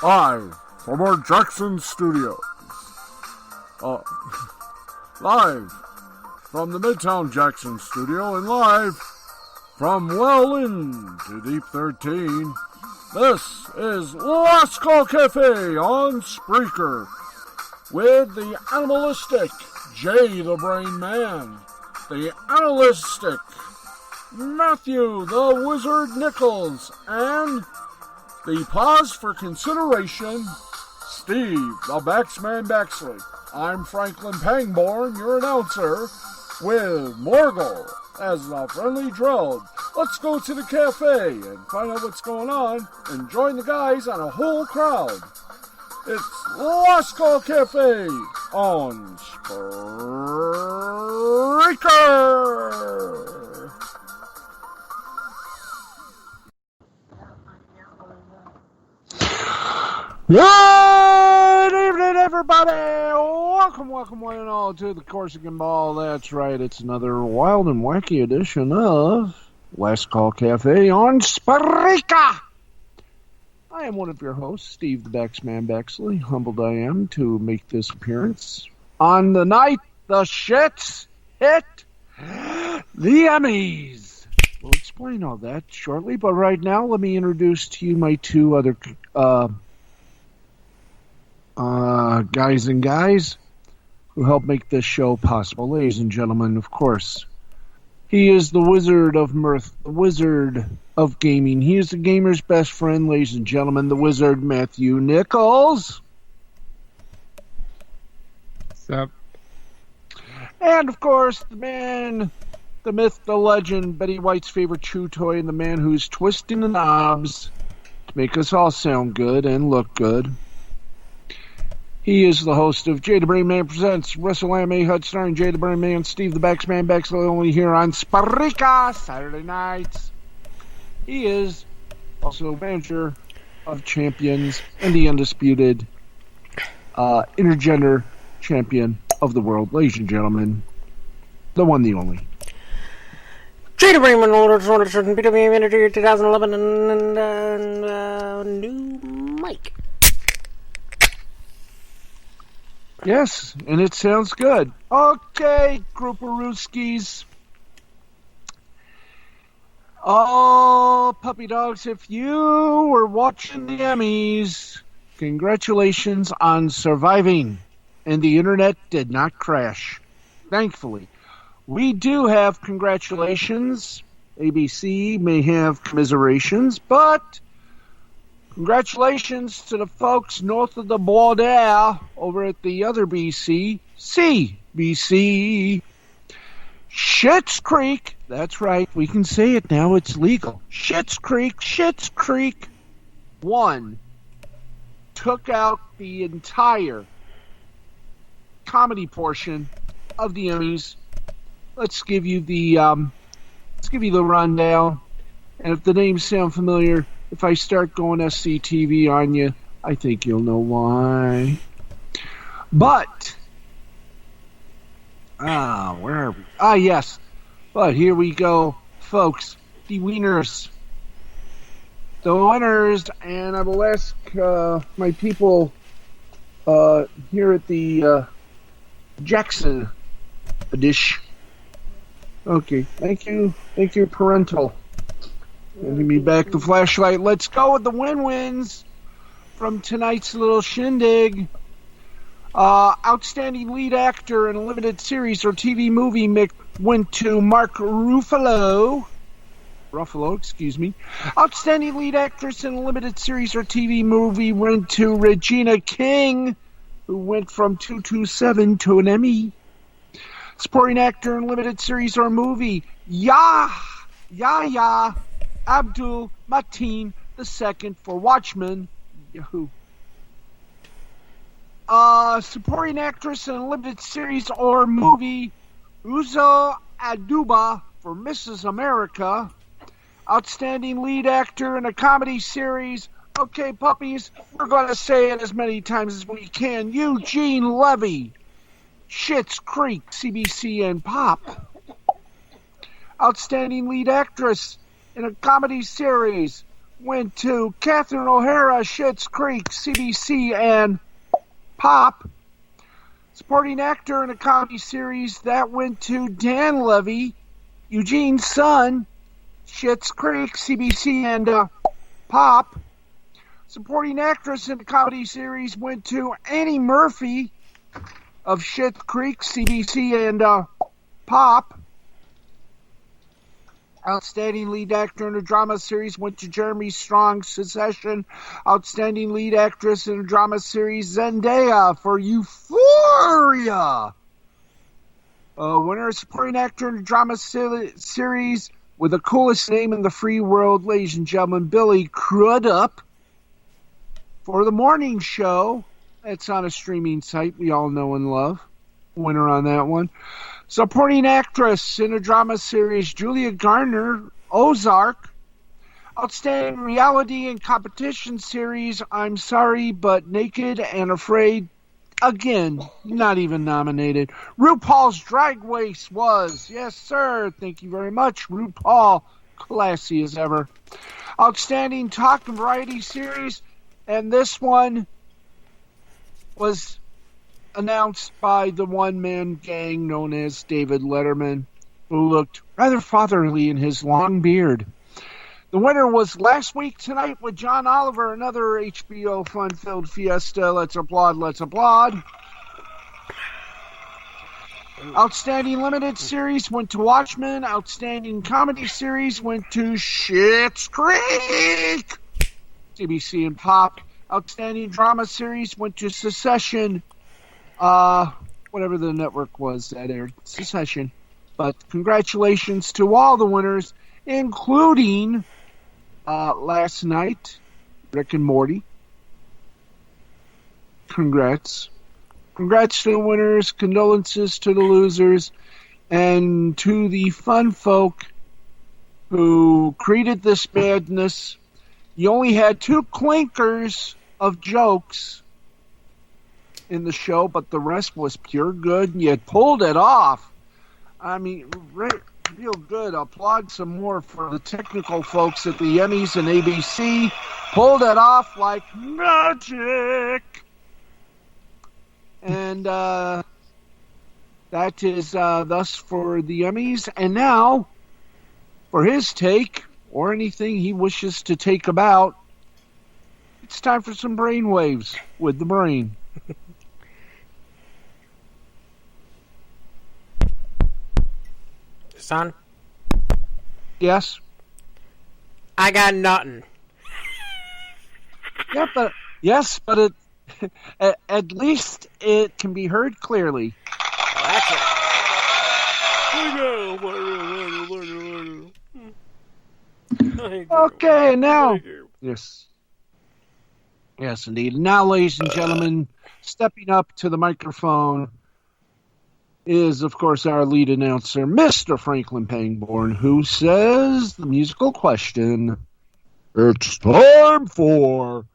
Live from our Jackson studio. Live from the Midtown Jackson studio and live from well into Deep 13. This is Last Call Cafe on Spreaker with the animalistic Jay the Brain Man, the animalistic Matthew the Wizard Nichols, and the pause for consideration, Steve the Baxman Baxley. I'm Franklin Pangborn, your announcer, with Morgul as the friendly drone. Let's go to the cafe and find out what's going on and join the guys on a whole crowd. It's Last Call Cafe on Spreaker. Good evening, everybody. Welcome one and all to the Corsican Ball. That's right, it's another wild and wacky edition of Last Call Cafe on Spreaker. I am one of your hosts, Steve the Baxman Baxley. Humbled I am to make this appearance on the night the shits hit the Emmys. We'll explain all that shortly, but right now let me introduce to you my two other guys and guys who help make this show possible. Ladies and gentlemen, of course, he is the wizard of mirth, the wizard of gaming. He is the gamer's best friend, ladies and gentlemen, the wizard Matthew Nichols. What's up? And, of course, the man, the myth, the legend, Betty White's favorite chew toy, and the man who's twisting the knobs to make us all sound good and look good. He is the host of Jay the Brain Man Presents Wrestle Anime Hut, starring Jay the Brain Man, Steve the Baxman Baxley, only here on Spreaker Saturday nights. He is also manager of champions and the undisputed intergender champion of the world, ladies and gentlemen, the one, the only. Jay the Brain Man, PWA Manager 2011, and new mic. Yes, and it sounds good. Okay, group of Rooskies. Oh, puppy dogs, if you were watching the Emmys, congratulations on surviving. And the internet did not crash. Thankfully. We do have congratulations. ABC may have commiserations, but congratulations to the folks north of the border over at the other BC, CBC. Schitt's Creek, that's right, we can say it now, it's legal. Schitt's Creek 1 took out the entire comedy portion of the Emmys. Let's give you the rundown. And if the names sound familiar, if I start going SCTV on you, I think you'll know why. But, where are we? Yes. But here we go, folks. The winners. The winners, and I will ask my people here at the Jackson dish. Okay, thank you, parental. Give me back the flashlight. Let's go with the win-wins from tonight's little shindig. Outstanding lead actor in a limited series or TV movie went to Mark Ruffalo. Outstanding lead actress in a limited series or TV movie went to Regina King, who went from 227 to an Emmy. Supporting actor in limited series or movie, Yahya Abdul Mateen II for Watchmen. Yahoo! Supporting actress in a limited series or movie, Uzo Aduba for Mrs. America. Outstanding lead actor in a comedy series. Okay, puppies, we're going to say it as many times as we can. Eugene Levy, Schitt's Creek, CBC, and Pop. Outstanding lead actress in a comedy series went to Catherine O'Hara, Schitt's Creek, CBC, and Pop. Supporting actor in a comedy series, that went to Dan Levy, Eugene's son, Schitt's Creek, CBC, and Pop. Supporting actress in a comedy series went to Annie Murphy of Schitt's Creek, CBC, and Pop. Outstanding lead actor in a drama series went to Jeremy Strong, Secession. Outstanding lead actress in a drama series, Zendaya for Euphoria. Winner supporting actor in a drama series with the coolest name in the free world, ladies and gentlemen, Billy Crudup for The Morning Show. It's on a streaming site we all know and love. Winner on that one. Supporting actress in a drama series, Julia Garner, Ozark. Outstanding reality and competition series, I'm Sorry But Naked and Afraid. Again, not even nominated. RuPaul's Drag Race was. Yes, sir. Thank you very much, RuPaul. Classy as ever. Outstanding talk and variety series. And this one was announced by the one-man gang known as David Letterman, who looked rather fatherly in his long beard. The winner was Last Week Tonight with John Oliver, another HBO fun-filled fiesta. Let's applaud, let's applaud. Outstanding limited series went to Watchmen. Outstanding comedy series went to Schitt's Creek, CBC, and Pop. Outstanding drama series went to Secession, whatever the network was that aired, Secession. But congratulations to all the winners, including last night, Rick and Morty. Congrats. Congrats to the winners, condolences to the losers, and to the fun folk who created this madness. You only had 2 clinkers of jokes in the show, but the rest was pure good, and you pulled it off. I mean, real good. Applaud some more for the technical folks at the Emmys and ABC. Pulled it off like magic. And that is thus for the Emmys. And now, for his take, or anything he wishes to take about, it's time for some brainwaves with the brain. Son? Yes? I got nothing. Yeah, but it at least it can be heard clearly. That's it. Okay, now. Yes. Yes, indeed. Now, ladies and gentlemen, stepping up to the microphone is, of course, our lead announcer, Mr. Franklin Pangborn, who says the musical question. It's time for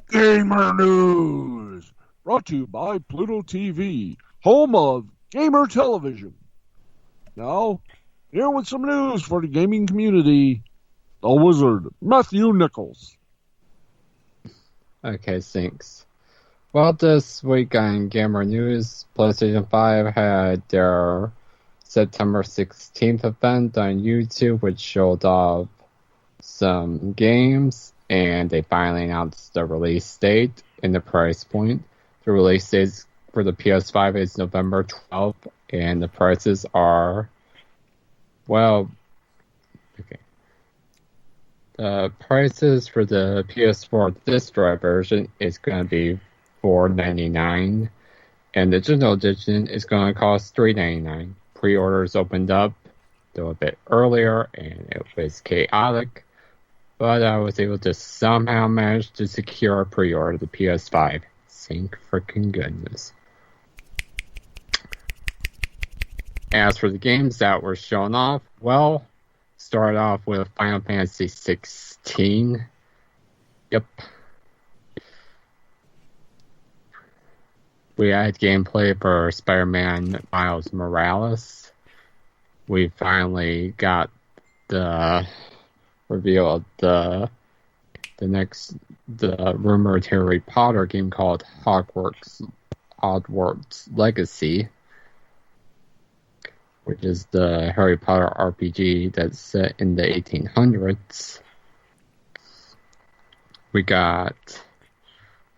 Gamer News, brought to you by Pluto TV, home of Gamer Television. Now, here with some news for the gaming community, the wizard, Matthew Nichols. Okay, thanks. Well, this week on Gamer News, PlayStation 5 had their September 16th event on YouTube, which showed off some games, and they finally announced the release date and the price point. The release date for the PS5 is November 12th, and the prices are, well, okay. The prices for the PS4 disc drive version is going to be $4.99, and the digital edition is going to cost $3.99. Pre-orders opened up though a bit earlier, and it was chaotic, but I was able to somehow manage to secure a pre-order of the PS5. Thank freaking goodness. As for the games that were shown off, well, start off with Final Fantasy 16. Yep. We had gameplay for Spider-Man Miles Morales. We finally got the reveal of the rumored Harry Potter game called Hogwarts Legacy, which is the Harry Potter RPG that's set in the 1800s. We got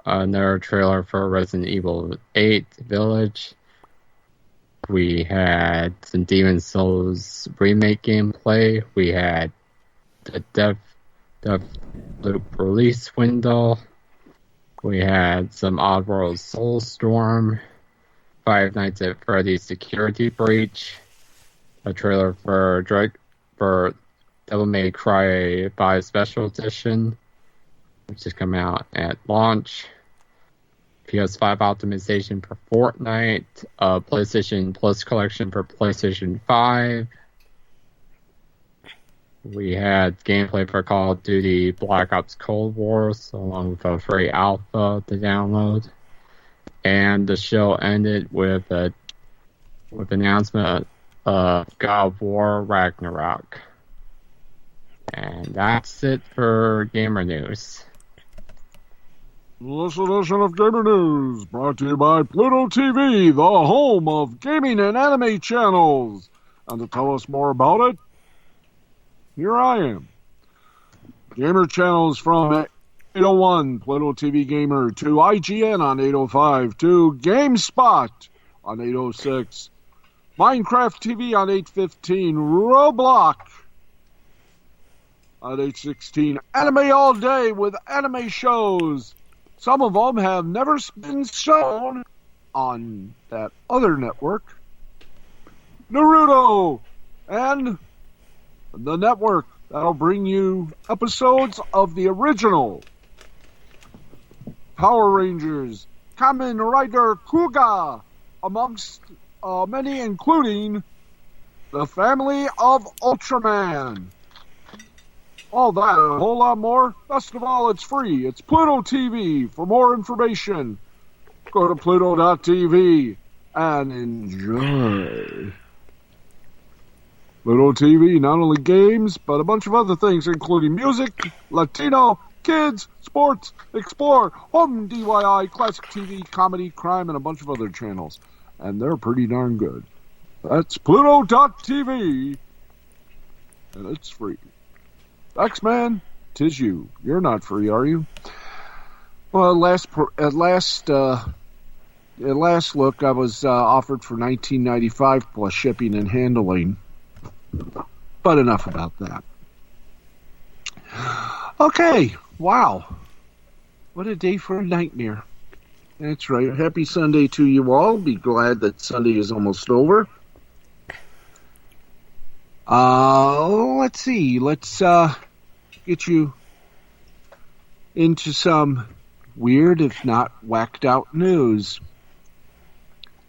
another trailer for Resident Evil 8 Village. We had some Demon Souls remake gameplay. We had the Deathloop release window. We had some Oddworld Soulstorm, Five Nights at Freddy's Security Breach, a trailer for Devil May Cry 5 Special Edition, which is coming out at launch. PS5 optimization for Fortnite, PlayStation Plus collection for PlayStation 5. We had gameplay for Call of Duty Black Ops Cold Wars, along with a free alpha to download. And the show ended with announcement of God of War Ragnarok. And that's it for Gamer News. This edition of Gamer News brought to you by Pluto TV, the home of gaming and anime channels. And to tell us more about it, here I am. Gamer channels from 801, Pluto TV Gamer, to IGN on 805, to GameSpot on 806, Minecraft TV on 815, Roblox on 816, Anime All Day with anime shows. Some of them have never been shown on that other network, Naruto, and the network that'll bring you episodes of the original Power Rangers, Kamen Rider Kuga, amongst many, including the family of Ultraman. All that and a whole lot more. Best of all, it's free. It's Pluto TV. For more information, go to Pluto.tv and enjoy. Pluto TV, not only games, but a bunch of other things, including music, Latino, kids, sports, explore, home DIY, classic TV, comedy, crime, and a bunch of other channels. And they're pretty darn good. That's Pluto.tv. And it's free. X-Man, 'tis you. You're not free, are you? Well, at last look, I was offered for $19.95 plus shipping and handling. But enough about that. Okay, wow. What a day for a nightmare. That's right. Happy Sunday to you all. Be glad that Sunday is almost over. Let's see. Let's get you into some weird, if not whacked out news.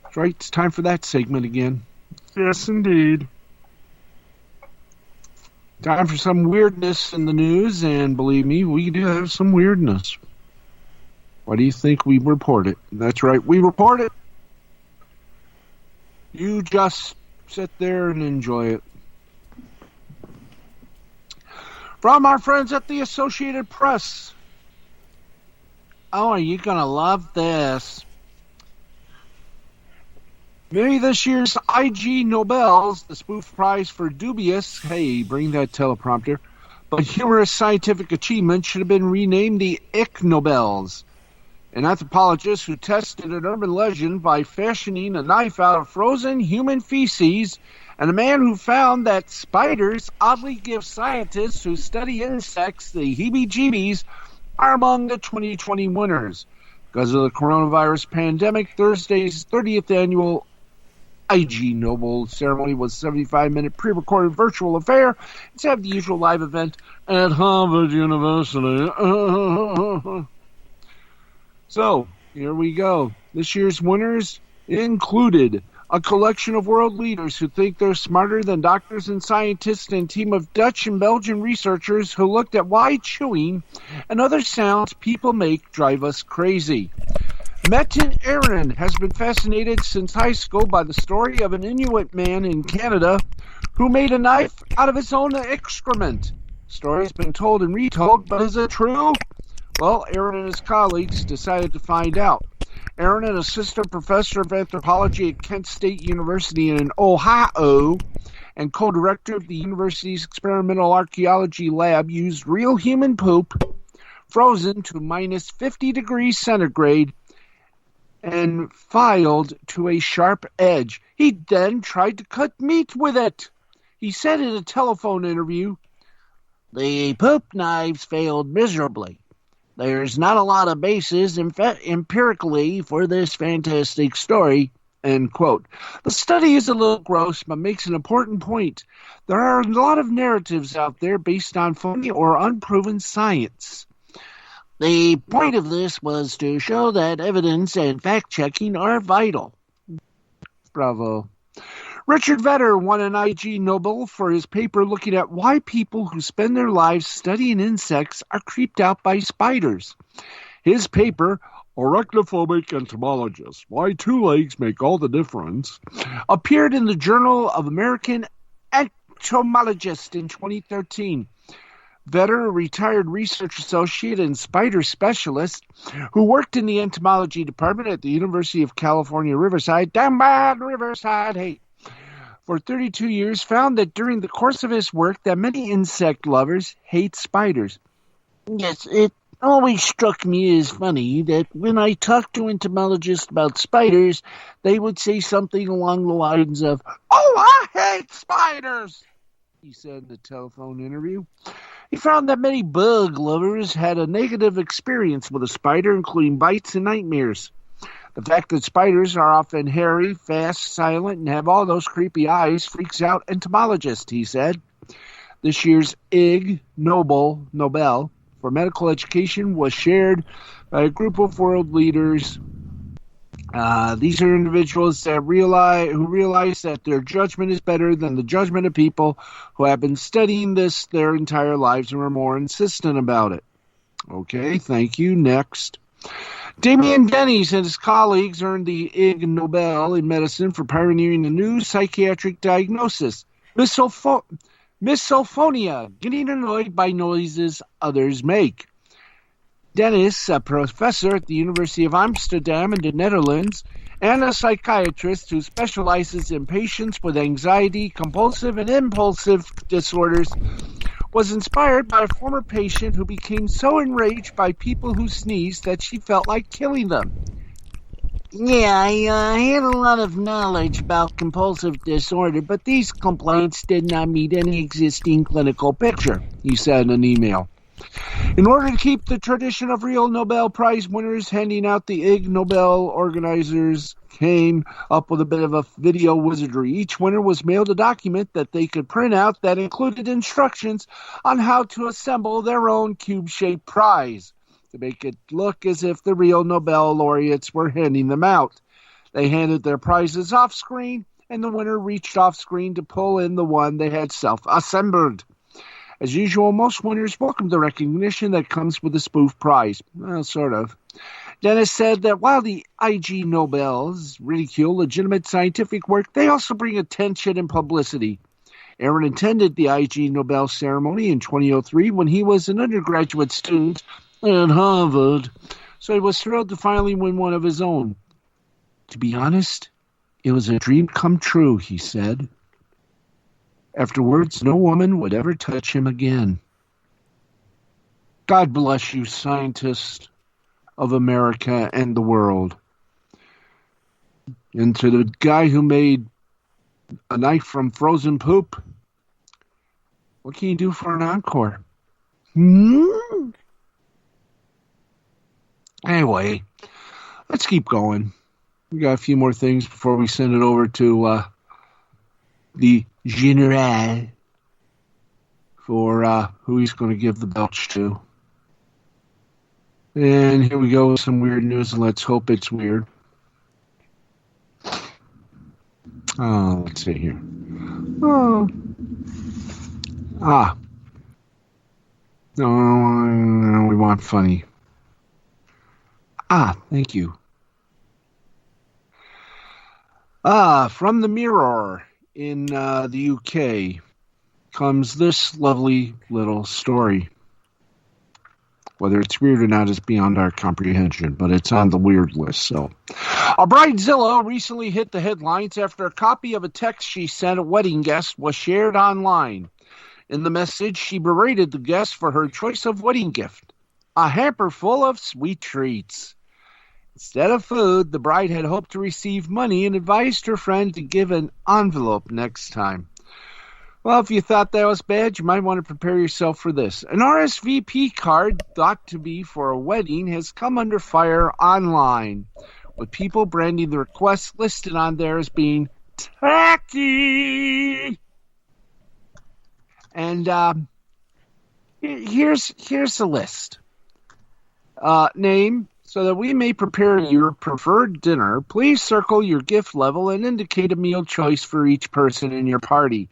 That's right. It's time for that segment again. Yes, indeed. Time for some weirdness in the news, and believe me, we do have some weirdness. Why do you think we report it? That's right, we report it. You just sit there and enjoy it. From our friends at the Associated Press. Oh, are you going to love this? Maybe this year's IG Nobels, the spoof prize for dubious, hey, bring that teleprompter, but humorous scientific achievements should have been renamed the Ig Nobels. An anthropologist who tested an urban legend by fashioning a knife out of frozen human feces, and a man who found that spiders oddly give scientists who study insects the heebie-jeebies are among the 2020 winners. Because of the coronavirus pandemic, Thursday's 30th annual Ig Nobel ceremony was a 75-minute pre-recorded virtual affair instead of the usual live event at Harvard University. So, here we go. This year's winners included a collection of world leaders who think they're smarter than doctors and scientists, and a team of Dutch and Belgian researchers who looked at why chewing and other sounds people make drive us crazy. Metin Aaron has been fascinated since high school by the story of an Inuit man in Canada who made a knife out of his own excrement. The story has been told and retold, but is it true? Well, Aaron and his colleagues decided to find out. Aaron, an assistant professor of anthropology at Kent State University in Ohio and co-director of the university's experimental archaeology lab, used real human poop frozen to minus 50 degrees centigrade and filed to a sharp edge. He then tried to cut meat with it. He said in a telephone interview, "The poop knives failed miserably. There's not a lot of basis empirically for this fantastic story," end quote. The study is a little gross, but makes an important point. There are a lot of narratives out there based on phony or unproven science. The point of this was to show that evidence and fact-checking are vital. Bravo. Richard Vedder won an Ig Nobel for his paper looking at why people who spend their lives studying insects are creeped out by spiders. His paper, Arachnophobic Entomologists, Why Two Legs Make All the Difference, appeared in the Journal of American Entomologists in 2013. Vedder, a retired research associate and spider specialist who worked in the entomology department at the University of California, Riverside, damn bad Riverside, hey, for 32 years, found that during the course of his work that many insect lovers hate spiders. Yes, it always struck me as funny that when I talked to entomologists about spiders, they would say something along the lines of, "Oh, I hate spiders," he said in the telephone interview. He found that many bug lovers had a negative experience with a spider, including bites and nightmares. The fact that spiders are often hairy, fast, silent, and have all those creepy eyes freaks out entomologists, he said. This year's Ig Nobel for medical education was shared by a group of world leaders. These are individuals that realize that their judgment is better than the judgment of people who have been studying this their entire lives and are more insistent about it. Okay, thank you. Next. Damien Dennis and his colleagues earned the Ig Nobel in medicine for pioneering a new psychiatric diagnosis, misophonia, getting annoyed by noises others make. Dennis, a professor at the University of Amsterdam in the Netherlands, and a psychiatrist who specializes in patients with anxiety, compulsive, and impulsive disorders, was inspired by a former patient who became so enraged by people who sneezed that she felt like killing them. Yeah, I had a lot of knowledge about compulsive disorder, but these complaints did not meet any existing clinical picture, he said in an email. In order to keep the tradition of real Nobel Prize winners handing out the Ig Nobel, organizers came up with a bit of a video wizardry. Each winner was mailed a document that they could print out that included instructions on how to assemble their own cube-shaped prize to make it look as if the real Nobel laureates were handing them out. They handed their prizes off-screen, and the winner reached off-screen to pull in the one they had self-assembled. As usual, most winners welcome the recognition that comes with a spoof prize. Well, sort of. Dennis said that while the Ig Nobels ridicule legitimate scientific work, they also bring attention and publicity. Aaron attended the Ig Nobel ceremony in 2003 when he was an undergraduate student at Harvard, so he was thrilled to finally win one of his own. To be honest, it was a dream come true, he said. Afterwards, no woman would ever touch him again. God bless you, scientists of America and the world. And to the guy who made a knife from frozen poop, what can you do for an encore? Anyway, let's keep going. We got a few more things before we send it over to the General for who he's going to give the belch to. And here we go with some weird news, and let's hope it's weird. Let's see here. No, we want funny. Thank you. From the Mirror in the UK comes this lovely little story. Whether it's weird or not is beyond our comprehension, but it's on the weird list. So, a bridezilla recently hit the headlines after a copy of a text she sent a wedding guest was shared online. In the message, she berated the guest for her choice of wedding gift, a hamper full of sweet treats. Instead of food, the bride had hoped to receive money and advised her friend to give an envelope next time. Well, if you thought that was bad, you might want to prepare yourself for this. An RSVP card thought to be for a wedding has come under fire online, with people branding the request listed on there as being tacky. And here's the list. Name. So that we may prepare your preferred dinner, please circle your gift level and indicate a meal choice for each person in your party.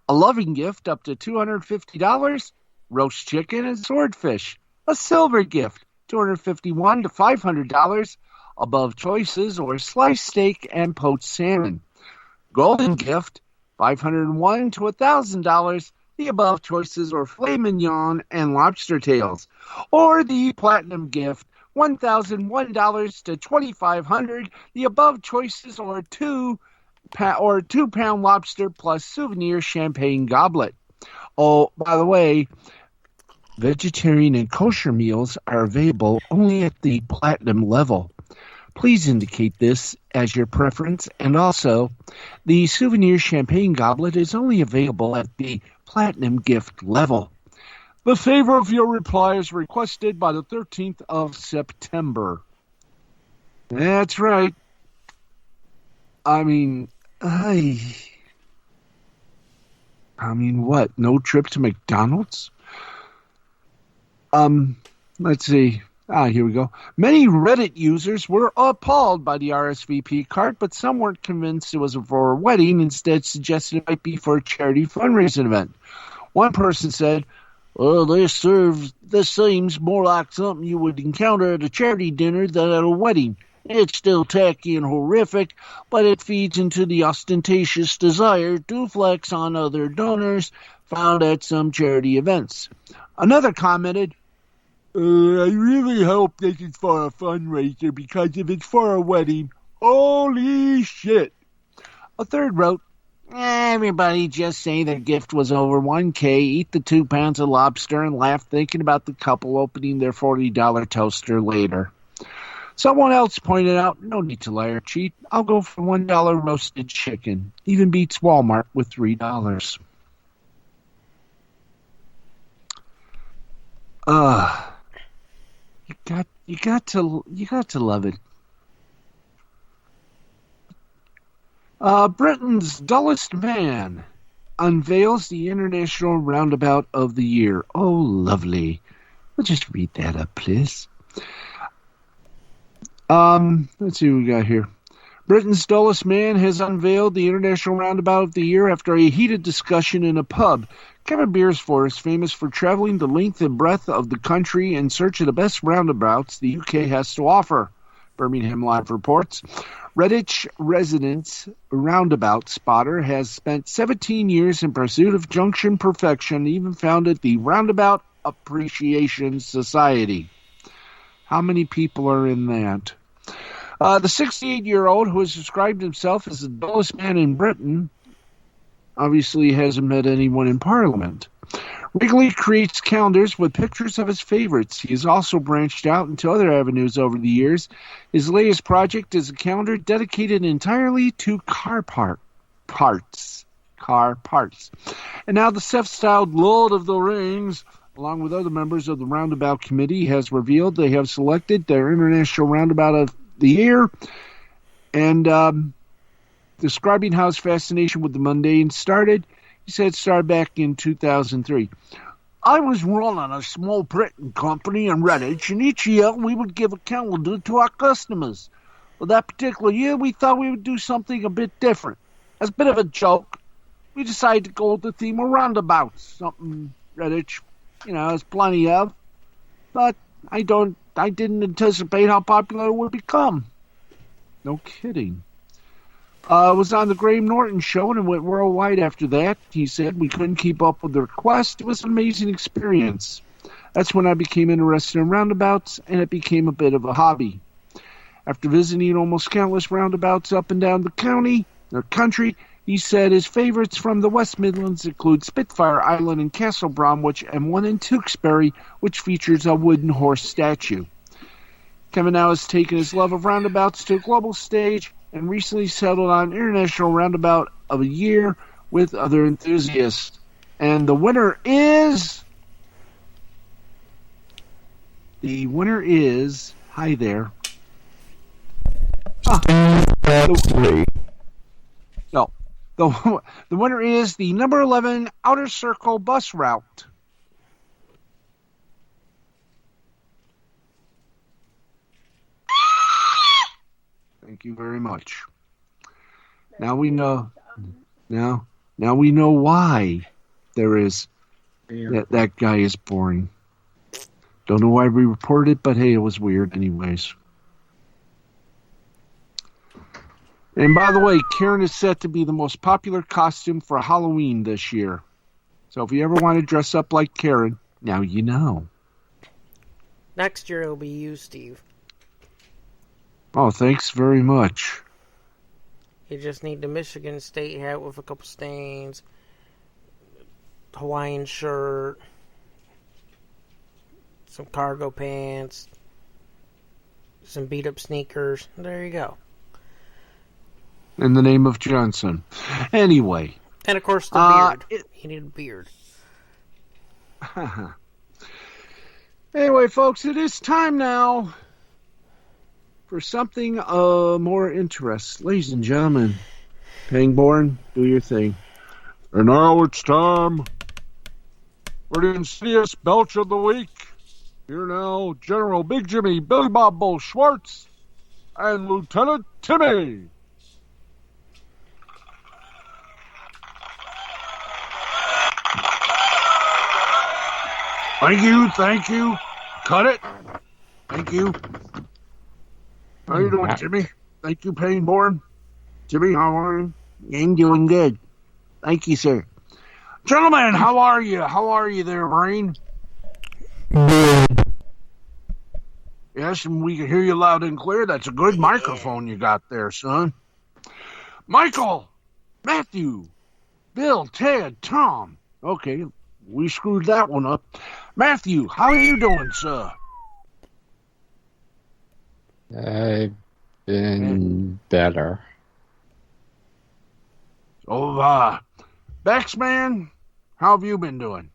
A loving gift up to $250, roast chicken and swordfish. A silver gift, $251 to $500, above choices or sliced steak and poached salmon. Golden gift, $501 to $1,000, the above choices or filet mignon and lobster tails. Or the platinum gift, $1,001 to $2,500, the above choices or two-pound lobster plus souvenir champagne goblet. Oh, by the way, vegetarian and kosher meals are available only at the platinum level. Please indicate this as your preference, and also, the souvenir champagne goblet is only available at the platinum gift level. The favor of your reply is requested by the 13th of September. That's right. I mean, what? No trip to McDonald's? Let's see. Here we go. Many Reddit users were appalled by the RSVP card, but some weren't convinced it was for a wedding. Instead, suggested it might be for a charity fundraising event. One person said, "Well, this seems more like something you would encounter at a charity dinner than at a wedding. It's still tacky and horrific, but it feeds into the ostentatious desire to flex on other donors found at some charity events." Another commented, "I really hope this is for a fundraiser, because if it's for a wedding, holy shit." A third wrote, "Everybody just say their gift was over $1K, eat the 2 pounds of lobster, and laugh thinking about the couple opening their $40 toaster later." Someone else pointed out, "No need to lie or cheat. I'll go for $1 roasted chicken. Even beats Walmart with $3. You got to love it. Britain's dullest man unveils the International Roundabout of the Year. Oh, lovely. We'll just read that up, please. Let's see what we got here. Britain's dullest man has unveiled the International Roundabout of the Year after a heated discussion in a pub. Kevin Beersford is famous for traveling the length and breadth of the country in search of the best roundabouts the UK has to offer. Birmingham Live reports. Redditch residents roundabout spotter has spent 17 years in pursuit of junction perfection, even founded the Roundabout Appreciation Society. How many people are in that? The 68-year-old, who has described himself as the dullest man in Britain, obviously hasn't met anyone in Parliament. Wrigley creates calendars with pictures of his favorites. He has also branched out into other avenues over the years. His latest project is a calendar dedicated entirely to car parts. And now the self-styled Lord of the Rings, along with other members of the Roundabout Committee, has revealed they have selected their International Roundabout of the Year. And describing how his fascination with the mundane started, he said it started back in 2003. I was running a small printing company in Redditch, and each year we would give a calendar to our customers. Well, that particular year, we thought we would do something a bit different. As a bit of a joke, we decided to go with the theme of roundabouts, something Redditch, has plenty of. But I didn't anticipate how popular it would become. No kidding. Was on the Graham Norton show and it went worldwide after that. He said, we couldn't keep up with the request. It was an amazing experience. That's when I became interested in roundabouts, and it became a bit of a hobby. After visiting almost countless roundabouts up and down the country, he said his favorites from the West Midlands include Spitfire Island in Castle Bromwich and one in Tewkesbury, which features a wooden horse statue. Kevin now has taken his love of roundabouts to a global stage and recently settled on International Roundabout of the Year with other enthusiasts. And the winner is... Hi there. The winner is the number 11 Outer Circle bus route. Thank you very much. Now we know. Now we know why there is that guy is boring. Don't know why we reported it, but hey, it was weird anyways. And by the way, Karen is set to be the most popular costume for Halloween this year. So if you ever want to dress up like Karen, now you know. Next year it'll be you, Steve. Oh, thanks very much. You just need the Michigan State hat with a couple stains, Hawaiian shirt, some cargo pants, some beat-up sneakers. There you go. In the name of Johnson. Anyway. And, of course, the beard. He needed a beard. Anyway, folks, it is time now for something more interesting. Ladies and gentlemen, Pangborn, do your thing. And now it's time for the insidious belch of the week. Here now, General Big Jimmy, Billy Bob Bull Schwartz, and Lieutenant Timmy. Thank you. Cut it. Thank you. How you doing, Jimmy? Thank you, Painborn. Jimmy, how are you? I'm doing good. Thank you, sir. Gentlemen, how are you? How are you there, Brain? Good. Yes, and we can hear you loud and clear. That's a good microphone you got there, son. Michael, Matthew, Bill, Ted, Tom. Okay, we screwed that one up. Matthew, how are you doing, sir? I've been better. Oh, Bex, man, how have you been doing?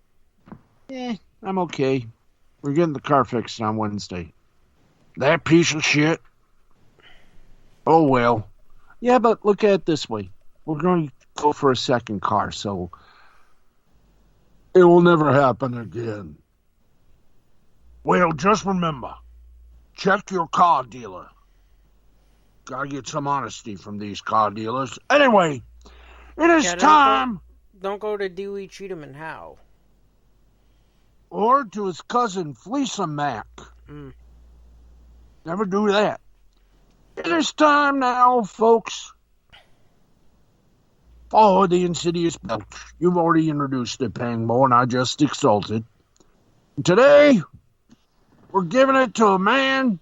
I'm okay. We're getting the car fixed on Wednesday. That piece of shit. Oh, well. Yeah, but look at it this way. We're going to go for a second car, so it will never happen again. Well, just remember, check your car dealer. Gotta get some honesty from these car dealers. Anyway, it is time. Don't go to Dewey, Cheatham, and Howe. Or to his cousin, Fleesa Mac. Never do that. It is time now, folks. For the insidious belch. You've already introduced it, Pangmo, and I just exalted. Today, we're giving it to a man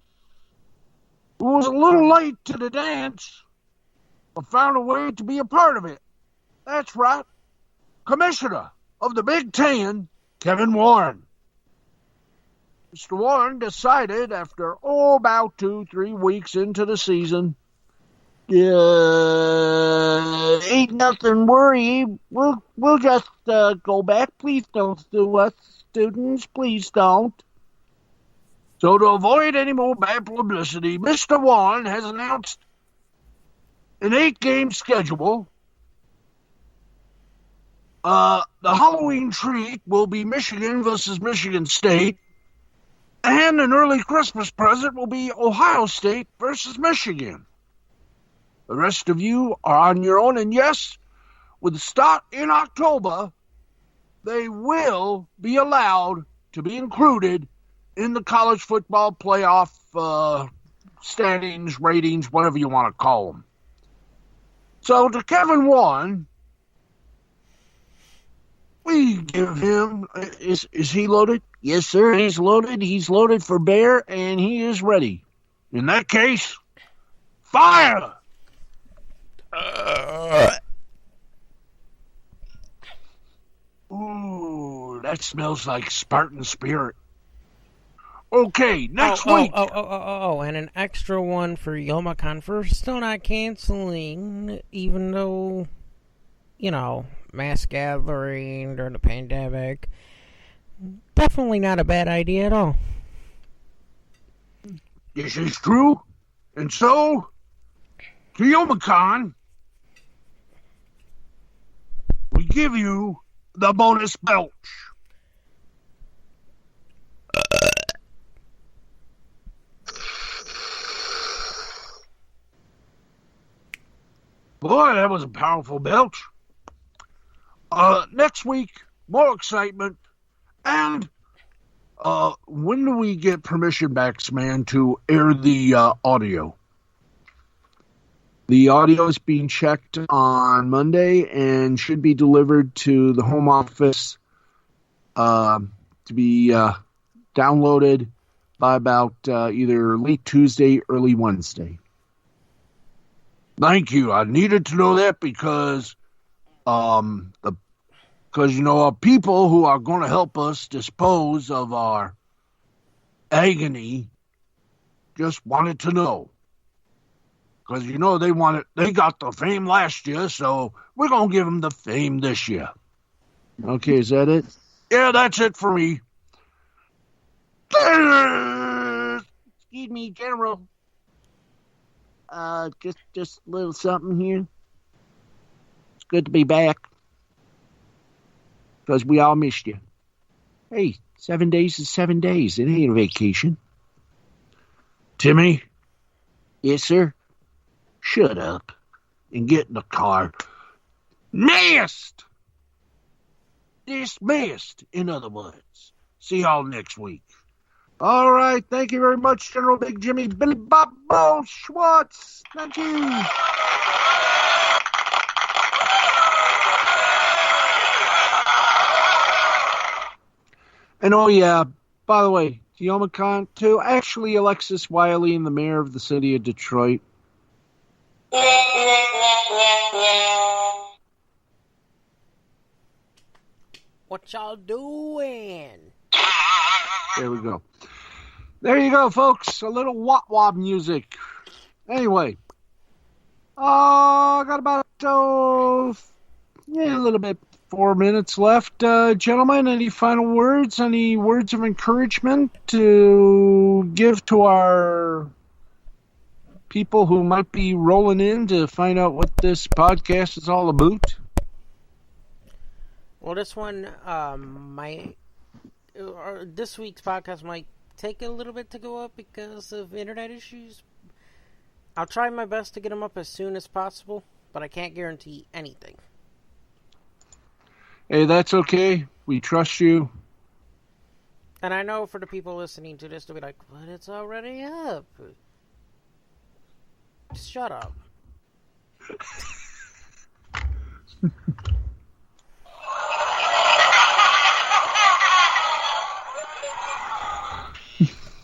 who was a little late to the dance, but found a way to be a part of it. That's right. Commissioner of the Big Ten, Kevin Warren. Mr. Warren decided after, about 2-3 weeks into the season, ain't nothing worry. We'll just go back. Please don't sue us, students. Please don't. So to avoid any more bad publicity, Mr. Warren has announced an 8-game schedule. The Halloween treat will be Michigan versus Michigan State. And an early Christmas present will be Ohio State versus Michigan. The rest of you are on your own. And yes, with the start in October, they will be allowed to be included in the college football playoff standings, ratings, whatever you want to call them. So to Kevin Warren, we give him, is he loaded? Yes, sir, he's loaded. He's loaded for bear, and he is ready. In that case, fire! Ooh, that smells like Spartan spirit. Okay, next week. And an extra one for Youmacon for still not canceling, even though, mass gathering during the pandemic. Definitely not a bad idea at all. This is true. And so, to Youmacon, we give you the bonus belch. Boy, that was a powerful belch. Next week, more excitement. And when do we get permission back, man, to air the audio? The audio is being checked on Monday and should be delivered to the home office to be downloaded by about either late Tuesday, early Wednesday. Thank you. I needed to know that because people who are going to help us dispose of our agony just wanted to know. Because, they got the fame last year, so we're going to give them the fame this year. Okay, is that it? Yeah, that's it for me. Excuse me, General. Just a little something here. It's good to be back. Because we all missed you. Hey, 7 days is 7 days. It ain't a vacation. Timmy? Yes, sir? Shut up and get in the car. Missed! Dismissed, in other words. See y'all next week. All right, thank you very much, General Big Jimmy Billy Bob Bo Schwartz. Thank you. And by the way, Youmacon too. Actually, Alexis Wiley and the mayor of the city of Detroit. What y'all doing? There we go. There you go, folks. A little wop-wop music. Anyway. I got about a little bit 4 minutes left. Gentlemen, any final words? Any words of encouragement to give to our people who might be rolling in to find out what this podcast is all about? Well, this one this week's podcast might take a little bit to go up because of internet issues. I'll try my best to get them up as soon as possible, but I can't guarantee anything. Hey, that's okay. We trust you. And I know for the people listening to this, they'll be like, but it's already up. Shut up.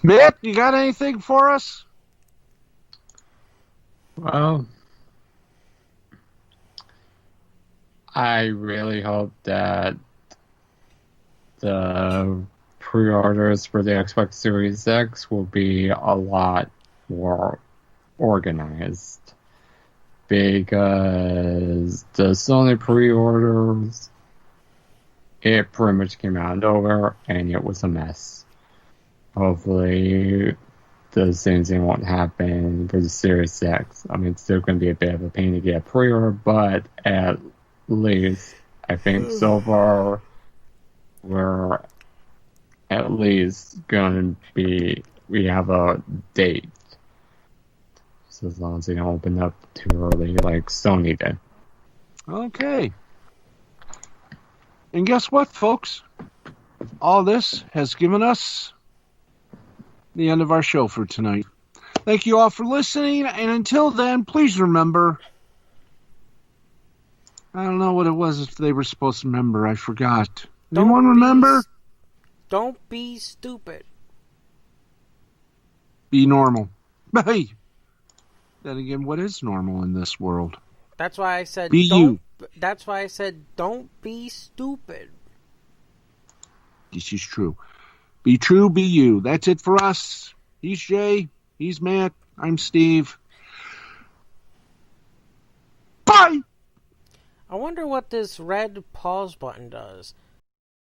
Matt, you got anything for us? Well, I really hope that the pre-orders for the Xbox Series X will be a lot more organized. Because the Sony pre-orders, it pretty much came out of nowhere, and it was a mess. Hopefully, the same thing won't happen for the Series X. I mean, it's still going to be a bit of a pain to get a pre-order, but at least, I think so far, we're at least going to be, we have a date. So as long as they don't open up too early like Sony did. Okay. And guess what, folks? All this has given us the end of our show for tonight. Thank you all for listening, and until then, please remember, I don't know what it was if they were supposed to remember. I forgot. Anyone remember? Don't be stupid. Be normal. Hey. Then again, what is normal in this world? That's why I said be don't. You. That's why I said don't be stupid. This is true. Be true, be you. That's it for us. He's Jay. He's Matt. I'm Steve. Bye! I wonder what this red pause button does.